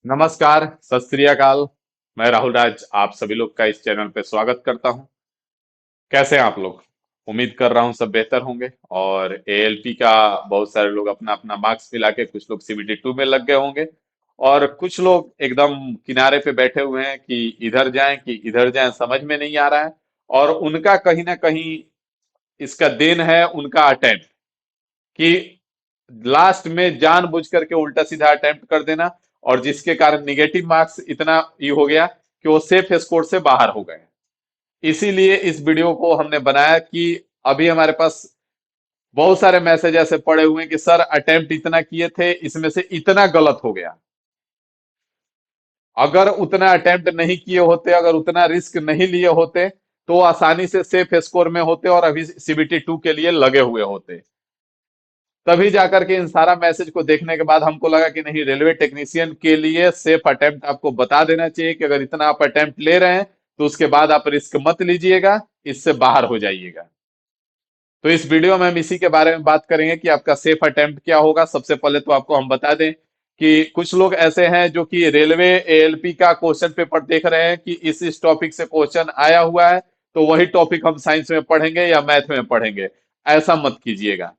नमस्कार, सत श्री अकाल। मैं राहुल राज आप सभी लोग का इस चैनल पे स्वागत करता हूं। कैसे हैं आप लोग? उम्मीद कर रहा हूं सब बेहतर होंगे। और एएलपी का बहुत सारे लोग अपना अपना मार्क्स मिला के कुछ लोग सीबीटी 2 में लग गए होंगे। और कुछ लोग एकदम किनारे पे बैठे हुए हैं कि इधर जाएं कि इधर जाएं, समझ में नहीं आ रहा है। और उनका कहीं ना कहीं इसका देन है उनका अटेम्प्ट, कि लास्ट में जानबूझ करके उल्टा सीधा अटेम्प्ट कर देना, और जिसके कारण निगेटिव मार्क्स इतना ये हो गया कि वो सेफ स्कोर से बाहर हो गए। इसीलिए इस वीडियो को हमने बनाया कि अभी हमारे पास बहुत सारे मैसेज ऐसे पड़े हुए हैं कि सर अटेम्प्ट इतना किए थे, इसमें से इतना गलत हो गया। अगर उतना अटेम्प्ट नहीं किए होते, अगर उतना रिस्क नहीं लिए होते, तो आसानी से सेफ स्कोर में होते और अभी सीबीटी 2 के लिए लगे हुए होते। तभी जाकर के इन सारा मैसेज को देखने के बाद हमको लगा कि नहीं, रेलवे टेक्नीशियन के लिए सेफ अटेम्प्ट आपको बता देना चाहिए कि अगर इतना आप अटेम्प्ट ले रहे हैं तो उसके बाद आप रिस्क मत लीजिएगा, इससे बाहर हो जाइएगा। तो इस वीडियो में हम इसी के बारे में बात करेंगे कि आपका सेफ अटेम्प्ट क्या होगा। सबसे पहले तो आपको हम बता दें कि कुछ लोग ऐसे हैं जो कि रेलवे एएलपी का क्वेश्चन पेपर देख रहे हैं कि इस टॉपिक से क्वेश्चन आया हुआ है, तो वही टॉपिक हम साइंस में पढ़ेंगे या मैथ में पढ़ेंगे। ऐसा मत कीजिएगा,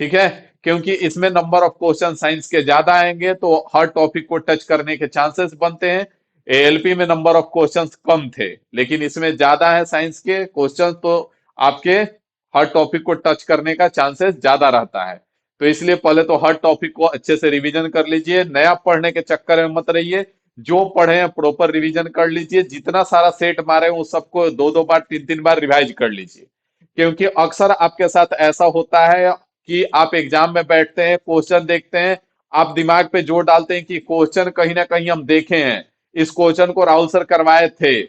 ठीक है? क्योंकि इसमें नंबर ऑफ क्वेश्चन साइंस के ज्यादा आएंगे तो हर टॉपिक को टच करने के चांसेस बनते हैं। एएलपी में नंबर ऑफ क्वेश्चंस कम थे, लेकिन इसमें ज्यादा है साइंस के क्वेश्चन, तो आपके हर टॉपिक को टच करने का चांसेस ज्यादा रहता है। तो इसलिए पहले तो हर टॉपिक को अच्छे से रिवीजन कर लीजिए, नया पढ़ने के चक्कर में मत रहिए। जो पढ़े हैं प्रॉपर रिवीजन कर लीजिए, जितना सारा सेट मारे हैं, उस सबको दो दो बार तीन तीन बार रिवाइज कर लीजिए। क्योंकि अक्सर आपके साथ ऐसा होता है कि आप एग्जाम में बैठते हैं, क्वेश्चन देखते हैं, आप दिमाग पे जोर डालते हैं कि क्वेश्चन कहीं ना कहीं हम देखे हैं, इस क्वेश्चन को राहुल सर करवाए थे,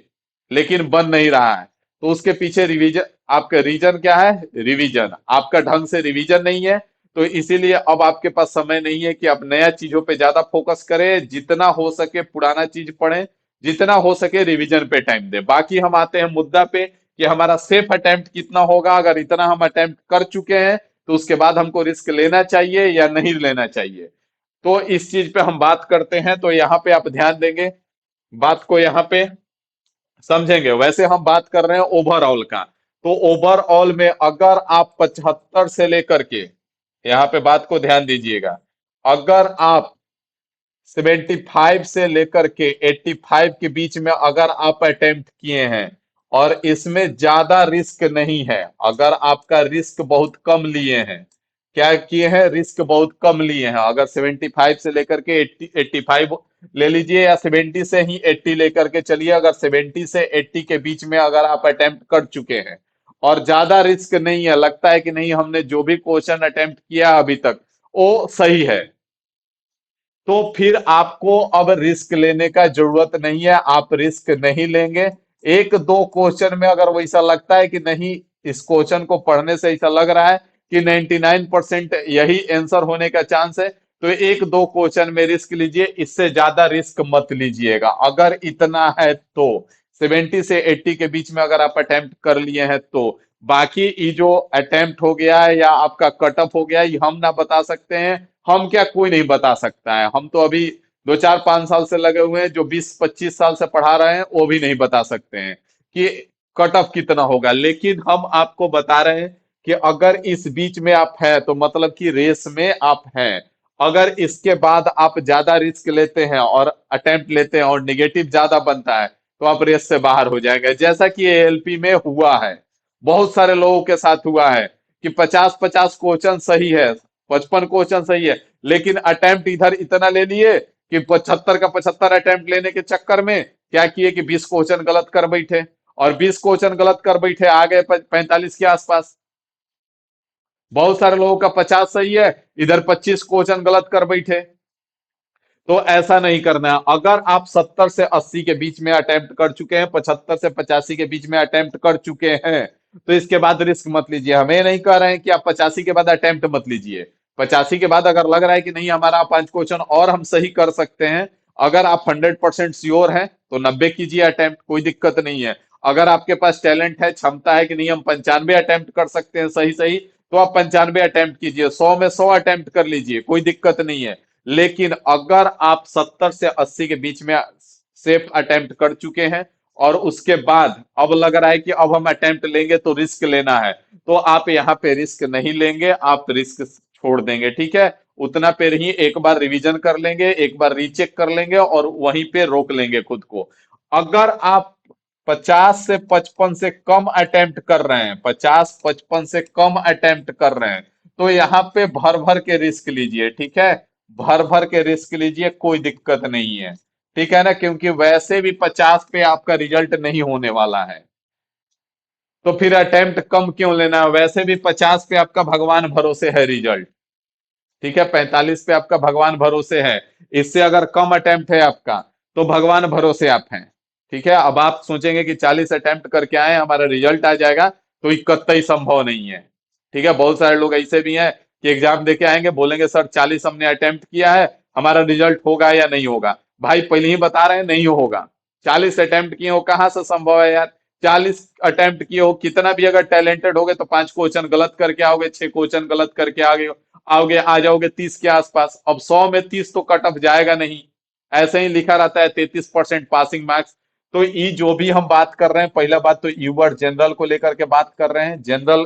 लेकिन बन नहीं रहा है। तो उसके पीछे रिवीजन, आपका रीजन क्या है? रिवीजन आपका ढंग से रिवीजन नहीं है। तो इसीलिए अब आपके पास समय नहीं है कि आप नया चीजों पे ज्यादा फोकस करें, जितना हो सके पुराना चीज पढ़ें, जितना हो सके रिवीजन पे टाइम दें। बाकी हम आते हैं मुद्दा पे कि हमारा सेफ अटेम्प्ट कितना होगा। अगर इतना हम अटेम्प्ट कर चुके हैं तो उसके बाद हमको रिस्क लेना चाहिए या नहीं लेना चाहिए। तो इस चीज पे हम बात करते हैं, तो यहाँ पे आप ध्यान देंगे, बात को यहाँ पे समझेंगे। वैसे हम बात कर रहे हैं ओवरऑल का। तो ओवरऑल में अगर आप 75 से लेकर के, यहाँ पे बात को ध्यान दीजिएगा, अगर आप 75 से लेकर के 85 के बीच में अगर आप अटेम्प्ट किए हैं और इसमें ज्यादा रिस्क नहीं है, अगर आपका रिस्क बहुत कम लिए हैं, क्या किए हैं? रिस्क बहुत कम लिए हैं। अगर 75 से लेकर के 80 85 ले लीजिए, या 70 से ही 80 लेकर के चलिए, अगर 70 से 80 के बीच में अगर आप अटेम्प्ट कर चुके हैं और ज्यादा रिस्क नहीं है, लगता है कि नहीं हमने जो भी क्वेश्चन अटेम्प्ट किया अभी तक वो सही है, तो फिर आपको अब रिस्क लेने का जरूरत नहीं है, आप रिस्क नहीं लेंगे। एक दो क्वेश्चन में अगर वैसा लगता है कि नहीं, इस क्वेश्चन को पढ़ने से ऐसा लग रहा है कि 99% यही आंसर होने का चांस है, तो एक दो क्वेश्चन में रिस्क लीजिए, इससे ज्यादा रिस्क मत लीजिएगा। अगर इतना है तो 70 से 80 के बीच में अगर आप अटेम्प्ट कर लिए हैं तो। बाकी ये जो अटेम्प्ट हो गया है या आपका कट ऑफ हो गया है, ये हम ना बता सकते हैं। हम क्या, कोई नहीं बता सकता है। हम तो अभी 2 4 5 साल से लगे हुए हैं, जो 20 25 साल से पढ़ा रहे हैं वो भी नहीं बता सकते हैं कि कट ऑफ कितना होगा। लेकिन हम आपको बता रहे हैं कि अगर इस बीच में आप हैं तो मतलब कि रेस में आप हैं। अगर इसके बाद आप ज्यादा रिस्क लेते हैं और अटेम्प्ट लेते हैं और निगेटिव ज्यादा बनता है, तो आप रेस से बाहर हो जाएंगे, जैसा कि एएलपी में हुआ है। बहुत सारे लोगों के साथ हुआ है कि 50 50 क्वेश्चन सही है, 55 क्वेश्चन सही है, लेकिन अटेम्प्ट इधर इतना ले लिए कि 75 का 75 अटेम्प्ट लेने के चक्कर में क्या किए कि 20 क्वेश्चन गलत कर बैठे, और 20 क्वेश्चन गलत कर बैठे आ गए 45 के आसपास। बहुत सारे लोगों का 50 सही है, इधर 25 क्वेश्चन गलत कर बैठे। तो ऐसा नहीं करना है। अगर आप 70 से 80 के बीच में अटेम्प्ट कर चुके हैं, 75 से 85 के बीच में अटेम्प्ट कर चुके हैं, तो इसके बाद रिस्क मत लीजिए। हम ये नहीं कह रहे हैं कि आप 85 के बाद अटेम्प्ट मत लीजिए। 85 के बाद अगर लग रहा है कि नहीं हमारा 5 क्वेश्चन और हम सही कर सकते हैं, अगर आप 100% श्योर हैं तो 90 कीजिए अटेम्प्ट, कोई दिक्कत नहीं है। अगर आपके पास टैलेंट है, क्षमता है कि नहीं हम 95 अटेम्प्ट कर सकते हैं सही सही, तो आप 95 अटेम्प्ट कीजिए, 100 में 100 अटेम्प्ट कर लीजिए, कोई दिक्कत नहीं है। लेकिन अगर आप 70 से 80 के बीच में सेफ अटेम्प्ट कर चुके हैं और उसके बाद अब लग रहा है कि अब हम अटेम्प्ट लेंगे तो रिस्क लेना है, तो आप यहाँ पे रिस्क नहीं लेंगे, आप रिस्क छोड़ देंगे। ठीक है, उतना पे ही एक बार रिवीजन कर लेंगे, एक बार रीचेक कर लेंगे और वहीं पे रोक लेंगे खुद को। अगर आप 50 से 55 से कम अटेम्प्ट कर रहे हैं, 50-55 से कम अटेम्प्ट कर रहे हैं, तो यहाँ पे भर भर के रिस्क लीजिए। ठीक है, भर भर के रिस्क लीजिए, कोई दिक्कत नहीं है। ठीक है ना, क्योंकि वैसे भी 50 पे आपका रिजल्ट नहीं होने वाला है, तो फिर अटेम्प्ट कम क्यों लेना है? वैसे भी 50 पे आपका भगवान भरोसे है रिजल्ट। ठीक है, 45 पे आपका भगवान भरोसे है, इससे अगर कम अटेम्प्ट है आपका तो भगवान भरोसे आप हैं। ठीक है, अब आप सोचेंगे कि 40 अटेम्प्ट करके आए हमारा रिजल्ट आ जाएगा, तो ये कतई संभव नहीं है। ठीक है, बहुत सारे लोग ऐसे भी हैं कि एग्जाम देके आएंगे, बोलेंगे सर 40 हमने अटेम्प्ट किया है, हमारा रिजल्ट होगा या नहीं होगा? भाई पहले ही बता रहे हैं नहीं होगा। 40 अटेम्प्ट किए हो, कहां से संभव है यार? 40 अटेम्प्ट किए हो, कितना भी अगर टैलेंटेड होगे तो 5 क्वेश्चन गलत करके आओगे, 6 क्वेश्चन गलत करके आगे आओगे, आ जाओगे 30 के आसपास। अब 100 में 30 तो कट ऑफ जाएगा नहीं, ऐसे ही लिखा रहता है 33% पासिंग मार्क्स। तो ये जो भी हम बात कर रहे हैं, पहला बात तो यूवर्ड जनरल को लेकर के बात कर रहे हैं। जनरल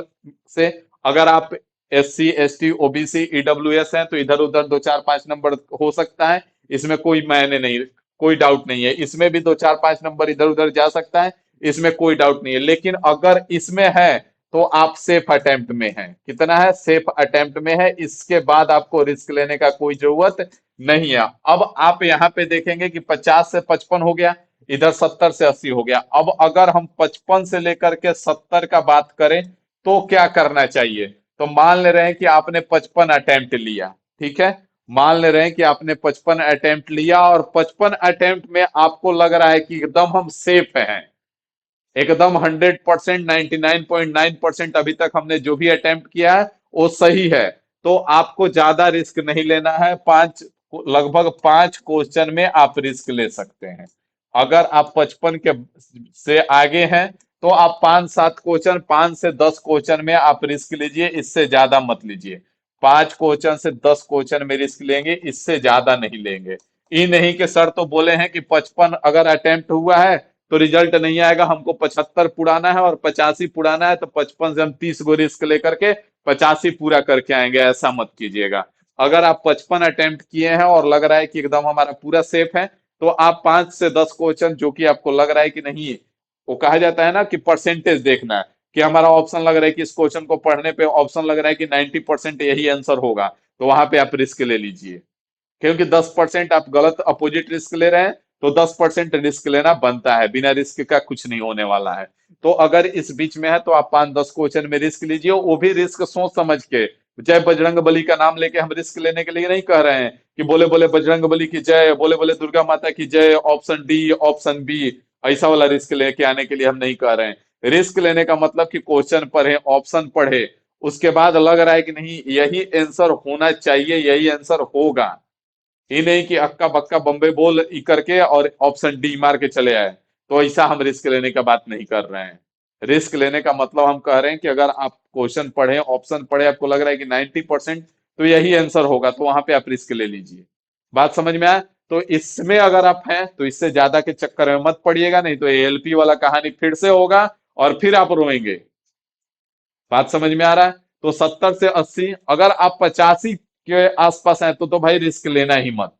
से अगर आप SC ST OBC EWS हैं तो इधर उधर 2 4 5 नंबर हो सकता है, इसमें कोई मायने नहीं, कोई डाउट नहीं है। इसमें भी 2 4 5 नंबर इधर उधर जा सकता है, इसमें कोई डाउट नहीं है। लेकिन अगर इसमें है तो आप सेफ अटेम्प्ट में हैं। कितना है? सेफ अटेम्प्ट में है, इसके बाद आपको रिस्क लेने का कोई जरूरत नहीं है। अब आप यहाँ पे देखेंगे कि 50 से 55 हो गया, इधर 70 से 80 हो गया। अब अगर हम 55 से लेकर के 70 का बात करें तो क्या करना चाहिए? तो मान ले रहे हैं कि आपने 55 अटेम्प्ट लिया। ठीक है, मान ले रहे हैं कि आपने 55 अटेम्प्ट लिया और 55 अटेम्प्ट में आपको लग रहा है कि एकदम हम सेफ हैं, एकदम 100%, 99.9% अभी तक हमने जो भी अटेम्प्ट किया है वो सही है, तो आपको ज्यादा रिस्क नहीं लेना है। लगभग 5 क्वेश्चन में आप रिस्क ले सकते हैं। अगर आप 55 के से आगे हैं तो आप 5-7 क्वेश्चन, 5 से 10 क्वेश्चन में आप रिस्क लीजिए, इससे ज्यादा मत लीजिए। 5 क्वेश्चन से 10 क्वेश्चन में रिस्क लेंगे, इससे ज्यादा नहीं लेंगे। ये नहीं कि सर तो बोले हैं कि 55 अगर अटेम्प्ट हुआ है तो रिजल्ट नहीं आएगा, हमको 75 पुराना है और 85 पुराना है, तो 55 से हम 30 गो रिस्क लेकर के 85 पूरा करके आएंगे। ऐसा मत कीजिएगा। अगर आप 55 अटेम्प्ट किए हैं और लग रहा है कि एकदम हमारा पूरा सेफ है, तो आप 5 से 10 क्वेश्चन जो कि आपको लग रहा है कि नहीं, वो कहा जाता है ना कि परसेंटेज देखना है, कि हमारा ऑप्शन लग रहा है कि इस क्वेश्चन को पढ़ने पे ऑप्शन लग रहा है कि 90% यही आंसर होगा, तो वहां पे आप रिस्क ले लीजिए। क्योंकि 10% आप गलत अपोजिट रिस्क ले रहे हैं, तो 10% रिस्क लेना बनता है, बिना रिस्क का कुछ नहीं होने वाला है। तो अगर इस बीच में है तो आप 5-10 क्वेश्चन में रिस्क लीजिए, वो भी रिस्क सोच समझ के। जय बजरंग बली का नाम लेके हम रिस्क लेने के लिए नहीं कह रहे हैं कि बोले बोले बजरंग बली की जय, बोले बोले दुर्गा माता की जय, ऑप्शन डी ऑप्शन बी, ऐसा वाला रिस्क लेके आने के लिए हम नहीं कह रहे हैं। रिस्क लेने का मतलब कि क्वेश्चन पढ़े, ऑप्शन पढ़े, उसके बाद लग रहा है कि नहीं यही आंसर होना चाहिए, यही आंसर होगा, ये नहीं कि अक्का बक्का बम्बे बोल ई करके और ऑप्शन डी मार के चले आए। तो ऐसा हम रिस्क लेने का बात नहीं कर रहे हैं। रिस्क लेने का मतलब हम कह रहे हैं कि अगर आप क्वेश्चन पढ़े, ऑप्शन पढ़े, आपको लग रहा है कि 90% तो यही आंसर होगा, तो वहां पे आप रिस्क ले लीजिए। बात समझ में आया? तो इसमें अगर आप हैं तो इससे ज्यादा के चक्कर में मत पड़िएगा, नहीं तो ALP वाला कहानी फिर से होगा और फिर आप रोएंगे। बात समझ में आ रहा है? तो 70 से 80, अगर आप 85 के आसपास हैं तो भाई रिस्क लेना ही मत।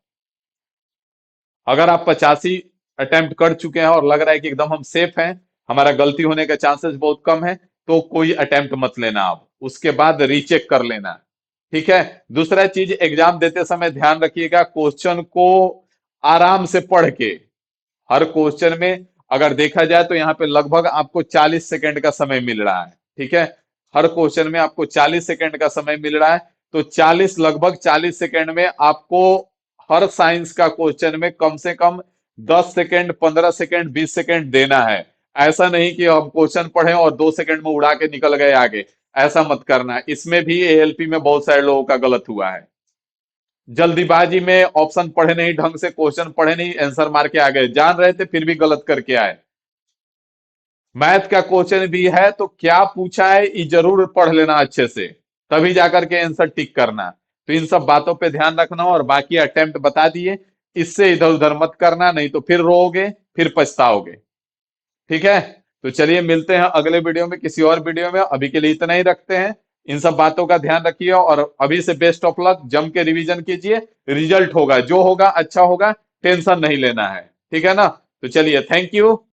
अगर आप 85 अटेम्प्ट कर चुके हैं और लग रहा है कि एकदम हम सेफ हैं, हमारा गलती होने का चांसेस बहुत कम है, तो कोई अटेम्प्ट मत लेना, आप उसके बाद रीचेक कर लेना। ठीक है, दूसरा चीज, एग्जाम देते समय ध्यान रखिएगा, क्वेश्चन को आराम से पढ़ के, हर क्वेश्चन में अगर देखा जाए तो यहाँ पे लगभग आपको 40 सेकंड का समय मिल रहा है। ठीक है, हर क्वेश्चन में आपको 40 सेकंड का समय मिल रहा है, तो 40, लगभग 40 सेकंड में आपको हर साइंस का क्वेश्चन में कम से कम 10 सेकंड, 15 सेकंड, 20 सेकंड देना है। ऐसा नहीं कि हम क्वेश्चन पढ़े और 2 सेकंड में उड़ा के निकल गए आगे, ऐसा मत करना है। इसमें भी ALP में बहुत सारे लोगों का गलत हुआ है, जल्दीबाजी में ऑप्शन पढ़े नहीं, ढंग से क्वेश्चन पढ़े नहीं, आंसर मार के आ गए, जान रहे थे फिर भी गलत करके आए। मैथ का क्वेश्चन भी है तो क्या पूछा है ये जरूर पढ़ लेना अच्छे से, तभी जाकर के आंसर टिक करना। तो इन सब बातों पे ध्यान रखना, और बाकी अटेम्प्ट बता दिए, इससे इधर उधर मत करना, नहीं तो फिर रोओगे, फिर पछताओगे। ठीक है, तो चलिए मिलते हैं अगले वीडियो में, किसी और वीडियो में। अभी के लिए इतना ही रखते हैं। इन सब बातों का ध्यान रखिए, और अभी से बेस्ट ऑफ लक, जम के रिवीजन कीजिए। रिजल्ट होगा, जो होगा अच्छा होगा, टेंशन नहीं लेना है। ठीक है ना? तो चलिए, थैंक यू।